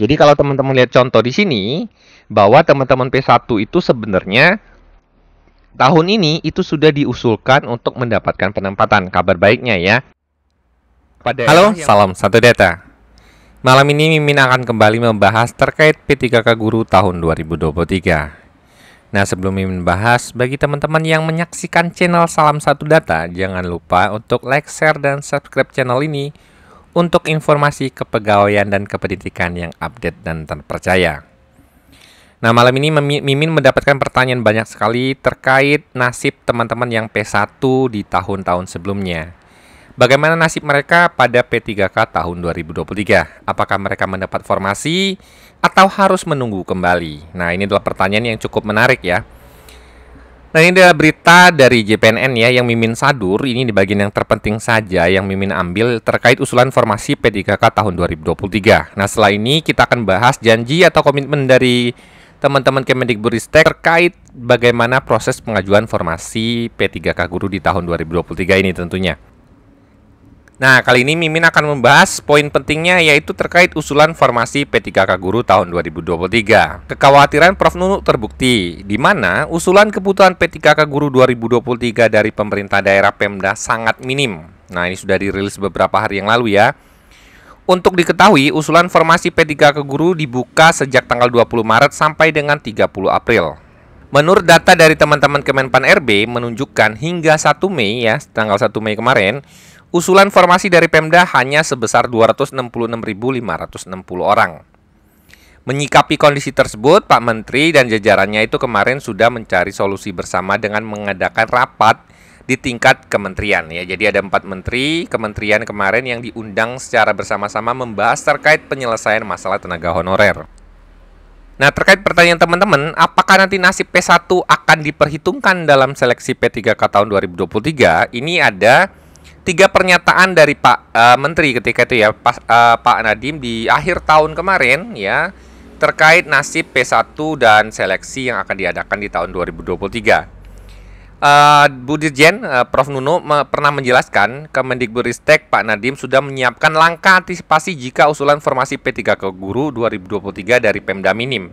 Jadi kalau teman-teman lihat contoh di sini, bahwa teman-teman P1 itu sebenarnya tahun ini itu sudah diusulkan untuk mendapatkan penempatan. Kabar baiknya ya. Halo, salam satu data. Malam ini Mimin akan kembali membahas terkait P3K Guru tahun 2023. Nah, sebelum Mimin bahas, bagi teman-teman yang menyaksikan channel Salam Satu Data, jangan lupa untuk like, share, dan subscribe channel ini untuk informasi kepegawaian dan kependidikan yang update dan terpercaya. Nah, malam ini Mimin mendapatkan pertanyaan banyak sekali terkait nasib teman-teman yang P1 di tahun-tahun sebelumnya. Bagaimana nasib mereka pada P3K tahun 2023? Apakah mereka mendapat formasi atau harus menunggu kembali? Nah, ini adalah pertanyaan yang cukup menarik ya. Nah, ini adalah berita dari JPNN ya yang Mimin sadur. Ini di bagian yang terpenting saja yang Mimin ambil terkait usulan formasi P3K tahun 2023. Nah, setelah ini kita akan bahas janji atau komitmen dari teman-teman Kemendikbudristek terkait bagaimana proses pengajuan formasi P3K Guru di tahun 2023 ini tentunya. Nah, kali ini Mimin akan membahas poin pentingnya yaitu terkait usulan formasi P3K Guru tahun 2023. Kekhawatiran Prof. Nunuk terbukti, di mana usulan kebutuhan P3K Guru 2023 dari pemerintah daerah Pemda sangat minim. Nah, ini sudah dirilis beberapa hari yang lalu ya. Untuk diketahui, usulan formasi P3K Guru dibuka sejak tanggal 20 Maret sampai dengan 30 April. Menurut data dari teman-teman Kemenpan RB menunjukkan hingga 1 Mei ya, tanggal 1 Mei kemarin, usulan formasi dari Pemda hanya sebesar 266.560 orang. Menyikapi kondisi tersebut, Pak Menteri dan jajarannya itu kemarin sudah mencari solusi bersama dengan mengadakan rapat di tingkat kementerian ya. Jadi ada 4 menteri, kementerian kemarin yang diundang secara bersama-sama membahas terkait penyelesaian masalah tenaga honorer. Nah, terkait pertanyaan teman-teman, apakah nanti nasib P1 akan diperhitungkan dalam seleksi P3K tahun 2023? Ini ada 3 pernyataan dari Pak Menteri ketika itu ya, Pak Nadiem di akhir tahun kemarin ya, terkait nasib P1 dan seleksi yang akan diadakan di tahun 2023. Bu Dirjen Prof. Nunuk pernah menjelaskan Kemendikbudristek Pak Nadiem sudah menyiapkan langkah antisipasi jika usulan formasi P3K Guru 2023 dari Pemda minim.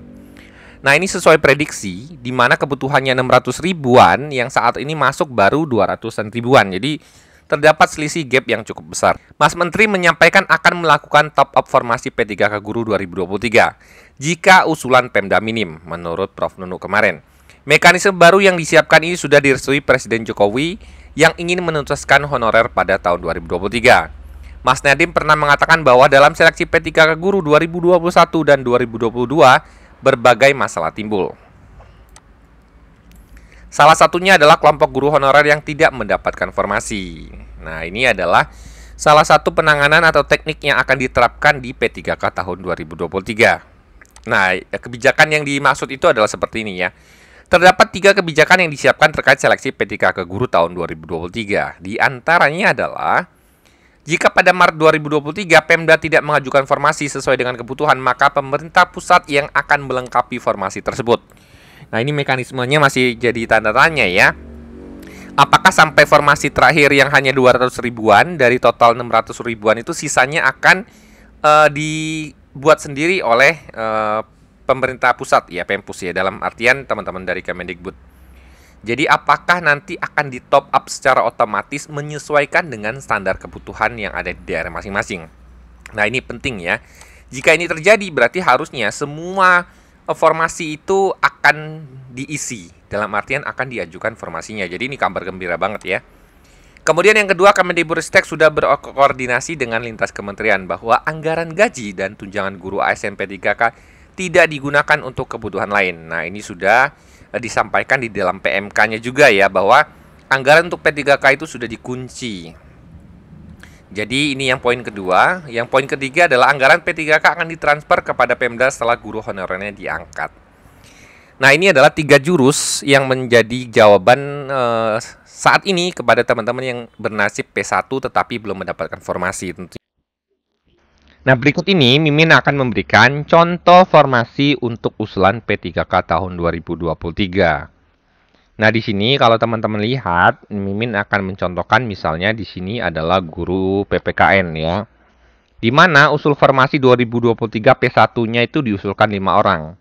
Nah, ini sesuai prediksi di mana kebutuhannya 600 ribuan yang saat ini masuk baru 200-an ribuan. Jadi terdapat selisih gap yang cukup besar. Mas Menteri menyampaikan akan melakukan top up formasi P3K Guru 2023 jika usulan Pemda minim menurut Prof. Nunuk kemarin. Mekanisme baru yang disiapkan ini sudah direstui Presiden Jokowi yang ingin menuntaskan honorer pada tahun 2023. Mas Nadiem pernah mengatakan bahwa dalam seleksi P3K Guru 2021 dan 2022 berbagai masalah timbul. Salah satunya adalah kelompok guru honorer yang tidak mendapatkan formasi. Nah, ini adalah salah satu penanganan atau teknik yang akan diterapkan di P3K tahun 2023. Nah, kebijakan yang dimaksud itu adalah seperti ini ya. Terdapat 3 kebijakan yang disiapkan terkait seleksi P3K Guru tahun 2023. Di antaranya adalah, jika pada Maret 2023 Pemda tidak mengajukan formasi sesuai dengan kebutuhan, maka pemerintah pusat yang akan melengkapi formasi tersebut. Nah, ini mekanismenya masih jadi tanda tanya ya. Apakah sampai formasi terakhir yang hanya 200 ribuan dari total 600 ribuan itu sisanya akan dibuat sendiri oleh pemerintah pusat ya, Pempus ya, dalam artian teman-teman dari Kemendikbud. Jadi apakah nanti akan di top up secara otomatis menyesuaikan dengan standar kebutuhan yang ada di daerah masing-masing. Nah, ini penting ya. Jika ini terjadi berarti harusnya semua formasi itu akan diisi, dalam artian akan diajukan formasinya. Jadi ini kabar gembira banget ya. Kemudian yang kedua, Kemendikbudristek sudah berkoordinasi dengan lintas kementerian bahwa anggaran gaji dan tunjangan guru ASN P3K tidak digunakan untuk kebutuhan lain. Nah, ini sudah disampaikan di dalam PMK-nya juga ya, bahwa anggaran untuk P3K itu sudah dikunci. Jadi ini yang poin kedua. Yang poin ketiga adalah anggaran P3K akan ditransfer kepada Pemda setelah guru honorernya diangkat. Nah, ini adalah 3 jurus yang menjadi jawaban saat ini kepada teman-teman yang bernasib P1 tetapi belum mendapatkan formasi tentunya. Nah, berikut ini Mimin akan memberikan contoh formasi untuk usulan P3K tahun 2023. Nah, di sini kalau teman-teman lihat, Mimin akan mencontohkan misalnya di sini adalah guru PPKN ya. Di mana usul formasi 2023 P1-nya itu diusulkan 5 orang.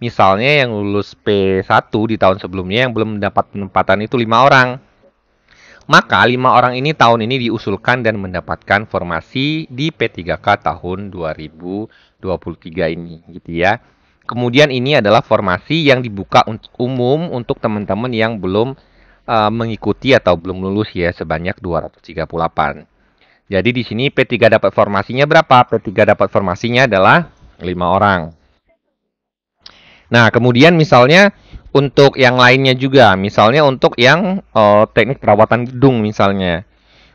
Misalnya yang lulus P1 di tahun sebelumnya yang belum mendapat penempatan itu 5 orang. Maka 5 orang ini tahun ini diusulkan dan mendapatkan formasi di P3K tahun 2023 ini, gitu ya. Kemudian ini adalah formasi yang dibuka untuk umum untuk teman-teman yang belum mengikuti atau belum lulus ya, sebanyak 238. Jadi di sini P3 dapat formasinya berapa? P3 dapat formasinya adalah 5 orang. Nah, kemudian misalnya untuk yang lainnya juga, misalnya untuk yang teknik perawatan gedung misalnya.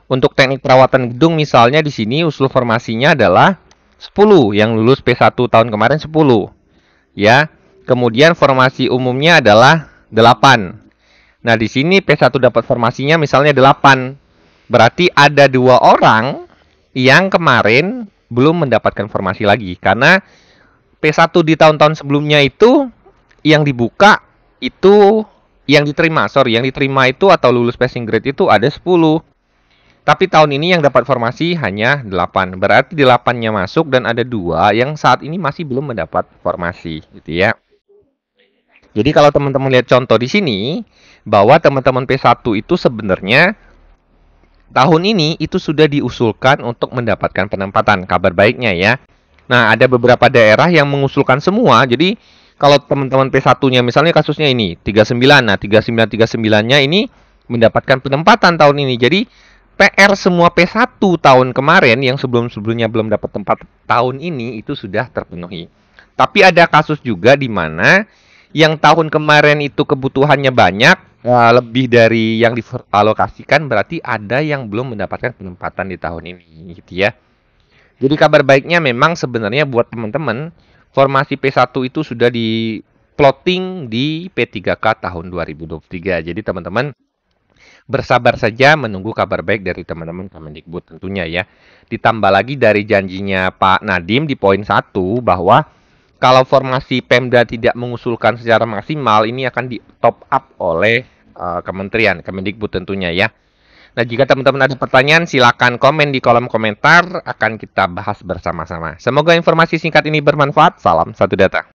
Untuk teknik perawatan gedung misalnya di sini usul formasinya adalah 10, yang lulus P1 tahun kemarin 10. Ya. Kemudian formasi umumnya adalah 8. Nah, di sini P1 dapat formasinya misalnya 8. Berarti ada 2 orang yang kemarin belum mendapatkan formasi lagi karena P1 di tahun-tahun sebelumnya itu yang dibuka itu yang diterima itu atau lulus passing grade itu ada 10. Tapi tahun ini yang dapat formasi hanya 8. Berarti 8-nya masuk dan ada 2 yang saat ini masih belum mendapat formasi, gitu ya. Jadi kalau teman-teman lihat contoh di sini bahwa teman-teman P1 itu sebenarnya tahun ini itu sudah diusulkan untuk mendapatkan penempatan. Kabar baiknya ya. Nah, ada beberapa daerah yang mengusulkan semua. Jadi, kalau teman-teman P1-nya misalnya kasusnya ini 39. Nah, 3939-nya ini mendapatkan penempatan tahun ini. Jadi, PR semua P1 tahun kemarin yang sebelum-sebelumnya belum dapat tempat tahun ini itu sudah terpenuhi. Tapi ada kasus juga di mana yang tahun kemarin itu kebutuhannya banyak, lebih dari yang dialokasikan, berarti ada yang belum mendapatkan penempatan di tahun ini, gitu ya. Jadi kabar baiknya memang sebenarnya buat teman-teman, formasi P1 itu sudah di plotting di P3K tahun 2023. Jadi teman-teman bersabar saja menunggu kabar baik dari teman-teman Kemendikbud tentunya ya. Ditambah lagi dari janjinya Pak Nadiem di poin 1 bahwa kalau formasi Pemda tidak mengusulkan secara maksimal, ini akan di top up oleh Kementerian Kemendikbud tentunya ya. Nah, jika teman-teman ada pertanyaan, silakan komen di kolom komentar, akan kita bahas bersama-sama. Semoga informasi singkat ini bermanfaat. Salam satu data.